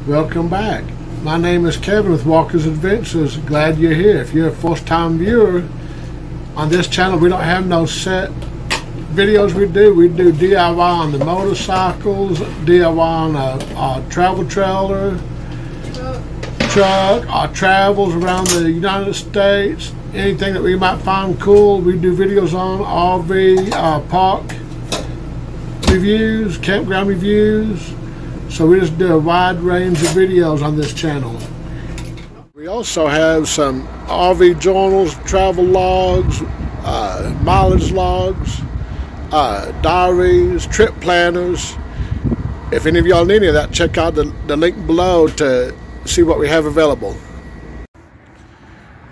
Welcome back. My name is Kevin with Walker's Adventures. Glad you're here. If you're a first-time viewer, on this channel we don't have no set videos. We do DIY on the motorcycles, DIY on a travel trailer, truck, our travels around the United States, anything that we might find cool. We do videos on RV, park reviews, campground reviews. So we just do a wide range of videos on this channel. We also have some RV journals, travel logs, mileage logs, diaries, trip planners. If any of y'all need any of that, check out the link below to see what we have available.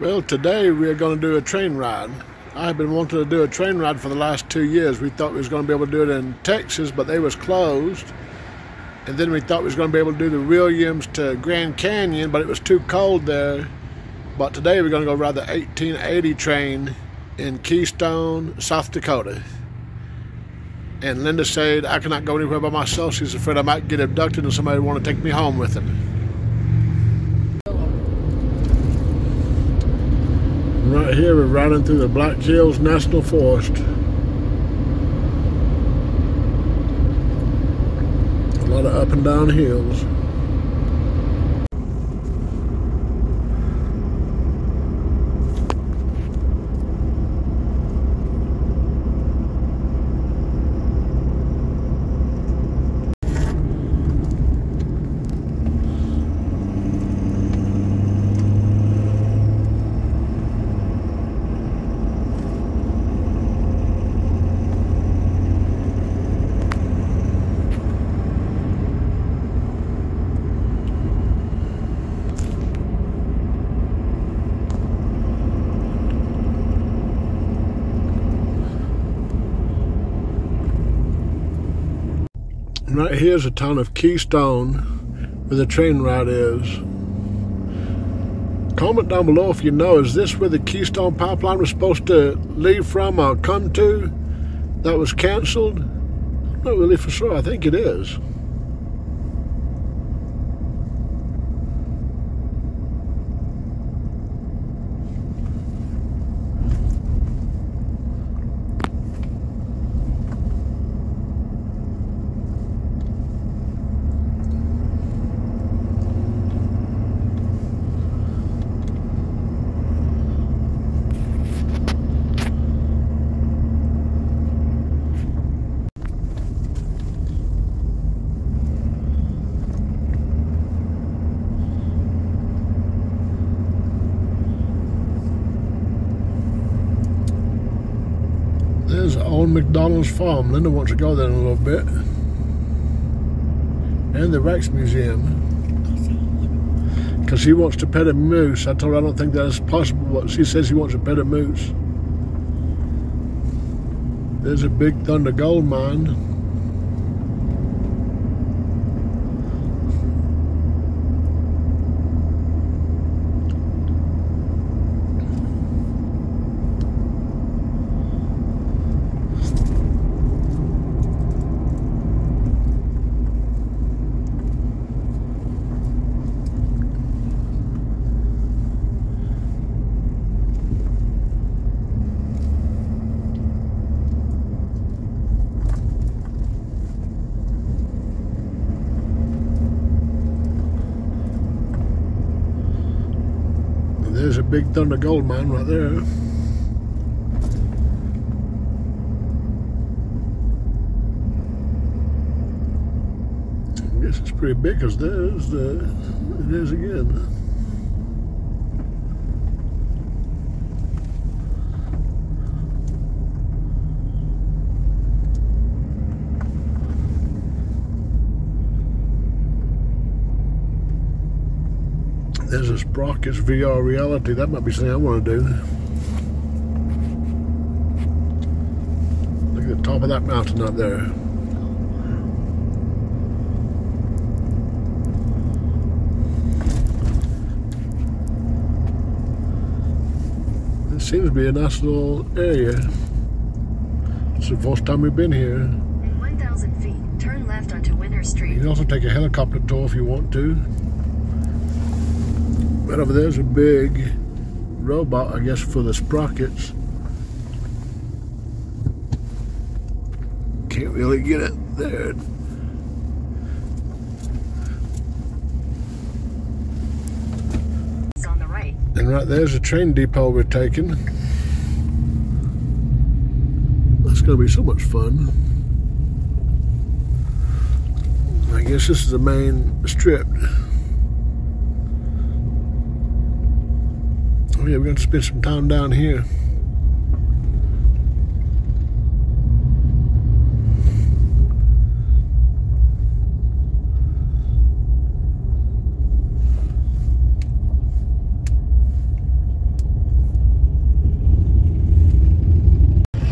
Well, today we are going to do a train ride. I have been wanting to do a train ride for the last 2 years. We thought we was going to be able to do it in Texas, but they was closed. And then we thought we was going to be able to do the Williams to Grand Canyon, but it was too cold there. But today we're going to go ride the 1880 train in Keystone, South Dakota. And Linda said I cannot go anywhere by myself. She's afraid I might get abducted and somebody would want to take me home with them. Right here we're riding through the Black Hills National Forest. A lot of up and down hills. Right here's the town of Keystone, where the train ride is. Comment down below if you know, is this where the Keystone pipeline was supposed to leave from or come to that was canceled? I'm not really for sure. I think it is. There's old McDonald's farm. Linda wants to go there in a little bit. And the Rex Museum. Because she wants to pet a moose. I told her I don't think that's possible, but she says she wants to pet a moose. There's a Big Thunder gold mine. There's a Big Thunder gold mine right there. I guess it's pretty big because it is again. There's a Sprockets VR reality. That might be something I want to do. Look at the top of that mountain up there. It seems to be a nice little area. It's the first time we've been here. In 1,000 feet, turn left onto Winter Street. You can also take a helicopter tour if you want to. Right over there's a big robot, I guess, for the sprockets. Can't really get it there. It's on the right. And right there's a train depot we're taking. That's going to be so much fun. I guess this is the main strip. Oh yeah, we're going to spend some time down here.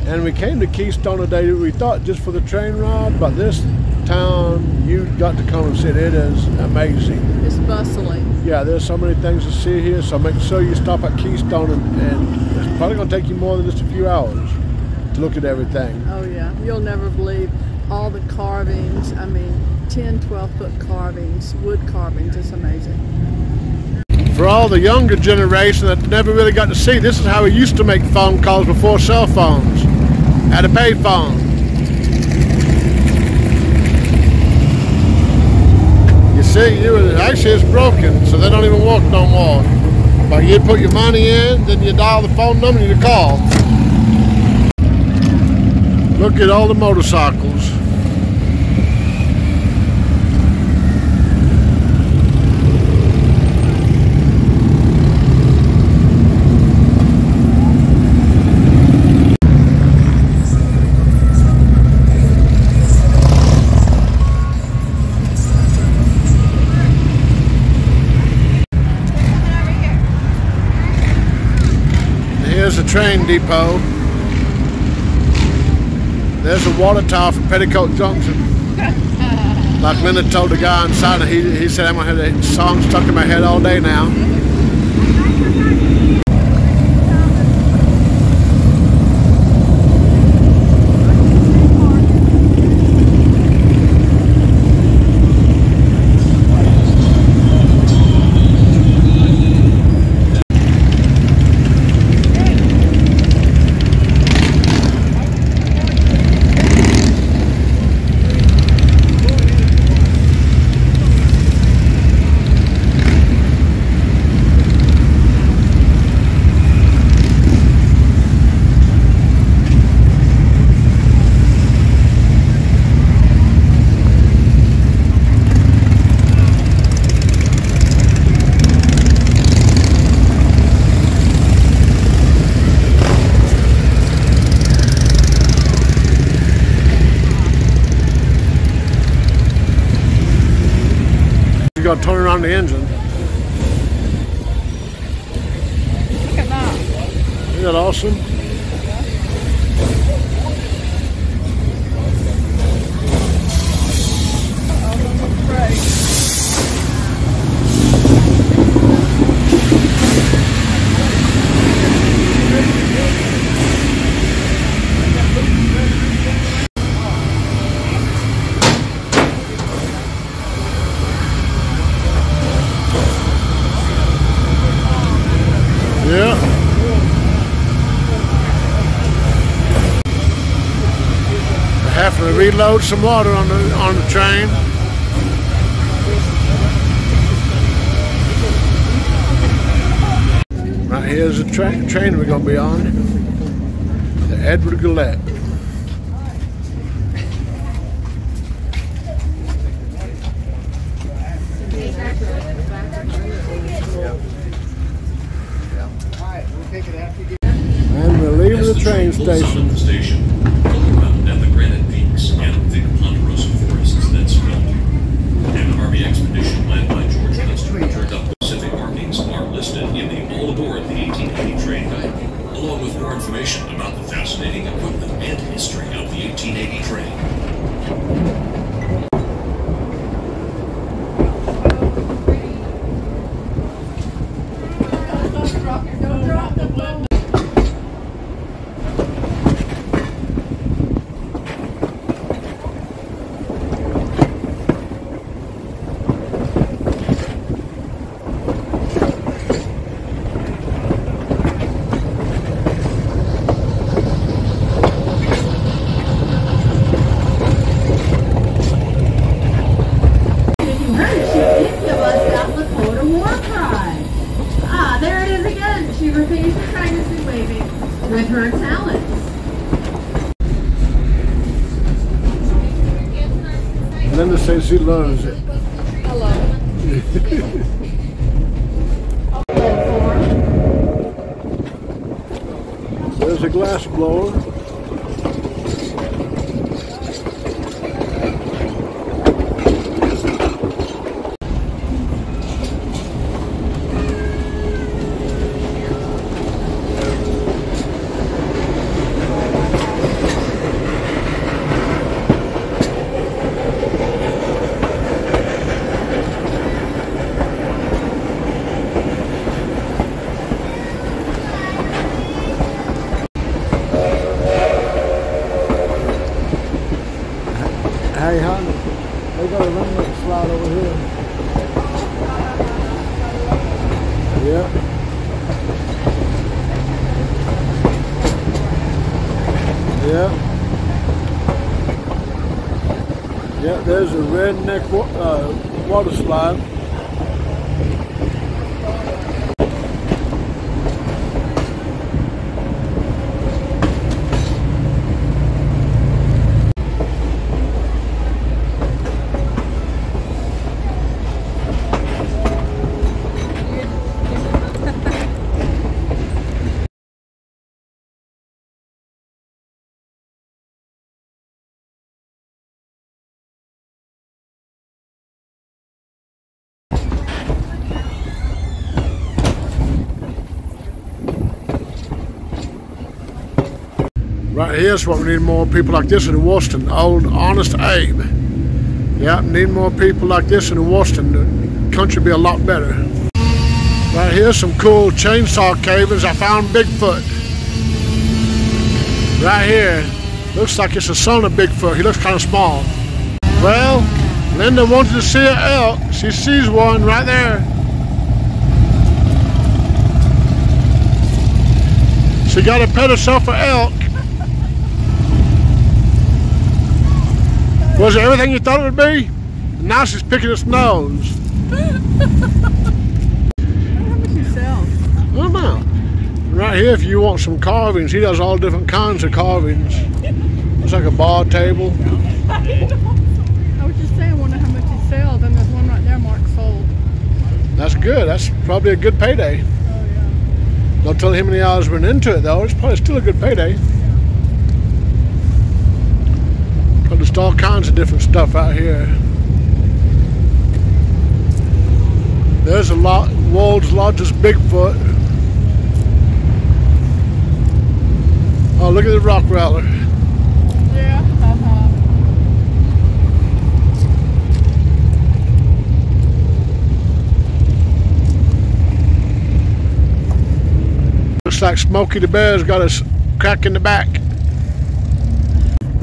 And we came to Keystone today, we thought just for the train ride, but this town, you got to come and see it. It is amazing. It's bustling. Yeah, there's so many things to see here, so make sure you stop at Keystone, and it's probably going to take you more than just a few hours to look at everything. Oh yeah, you'll never believe all the carvings. I mean, 10, 12-foot carvings, wood carvings. It's amazing. For all the younger generation that never really got to see, this is how we used to make phone calls before cell phones. Had a pay phone. You see, actually it's broken, so they don't even work no more. But you put your money in, then you dial the phone number and you call. Look at all the motorcycles. Here's the train depot. There's a water tower from Petticoat Junction. Like Linda told the guy inside, he said, I'm going to have the song stuck in my head all day now. You got to turn around the engine. Look at that. Isn't that awesome? Yeah. We're having to reload some water on the train. Right here's the train we're going to be on. The Edward Gillette. And we're leaving the train station. At the granite peaks and thick ponderosa forests that surround you. An Army expedition led by George Custer turned up. Specific markings are listed in the All Aboard the 1880 Train Guide, along with more information about the fascinating equipment and history of the 1880 train. She repays her kindness in waving with her talents. Linda says she loves it. I love it. There's a glass blower. Hey, honey, they got a ring slide over here. Yeah. Yeah. Yeah, there's a redneck water slide. Right here's what we need, more people like this in Washington. Old Honest Abe. Yeah, need more people like this in Washington. The country would be a lot better. Right here's some cool chainsaw cavings. I found Bigfoot. Right here. Looks like it's the son of Bigfoot. He looks kind of small. Well, Linda wanted to see an elk. She sees one right there. She got to pet herself an elk. Was it everything you thought it would be? And now she's picking its nose. How much he sells? I don't know. Right here, if you want some carvings, he does all different kinds of carvings. It's like a bar table. I was just saying, wonder how much he sells, and there's one right there marked sold. That's good. That's probably a good payday. Oh yeah. Don't tell him how many hours went into it though. It's probably still a good payday. But there's all kinds of different stuff out here. There's a world's largest Bigfoot. Oh, look at the rock rattler. Yeah. Looks like Smokey the Bear's got a crack in the back.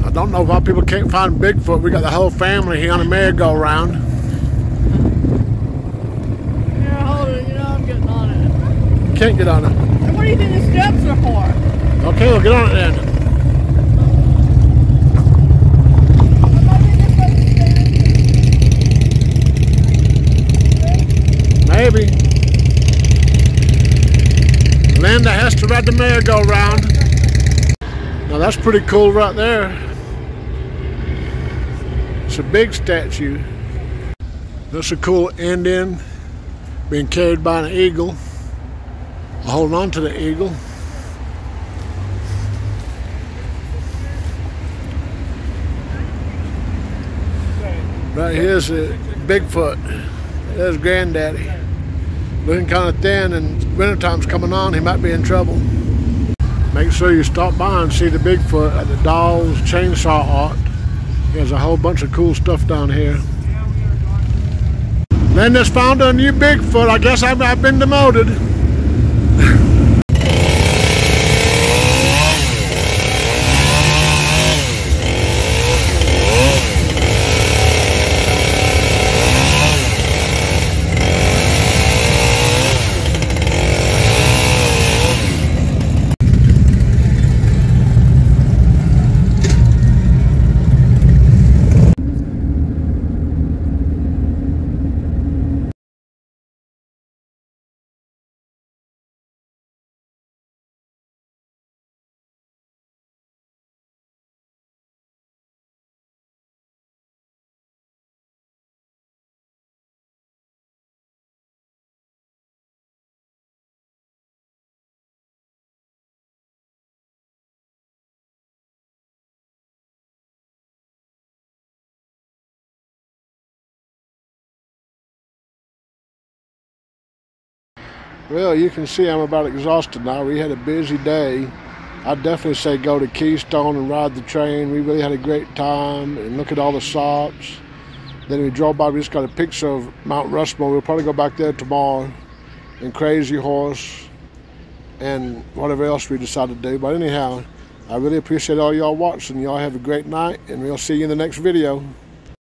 I don't know why people can't find Bigfoot. We got the whole family here on a merry-go-round. Yeah, hold it. You know I'm getting on it. Can't get on it. And what do you think the steps are for? Okay, we'll get on it then. Maybe. Linda has to ride the merry-go-round. Now that's pretty cool right there. It's a big statue. That's a cool Indian being carried by an eagle. Holding on to the eagle. Right here's a Bigfoot. There's Granddaddy. Looking kind of thin, and wintertime's coming on, he might be in trouble. Make sure you stop by and see the Bigfoot at the Dolls Chainsaw Art. There's a whole bunch of cool stuff down here. Linda's found a new Bigfoot. I guess I've been demoted. Well, you can see I'm about exhausted now. We had a busy day. I'd definitely say go to Keystone and ride the train. We really had a great time, and look at all the stops. Then we drove by, we just got a picture of Mount Rushmore. We'll probably go back there tomorrow, and Crazy Horse, and whatever else we decide to do. But anyhow, I really appreciate all y'all watching. Y'all have a great night, and we'll see you in the next video.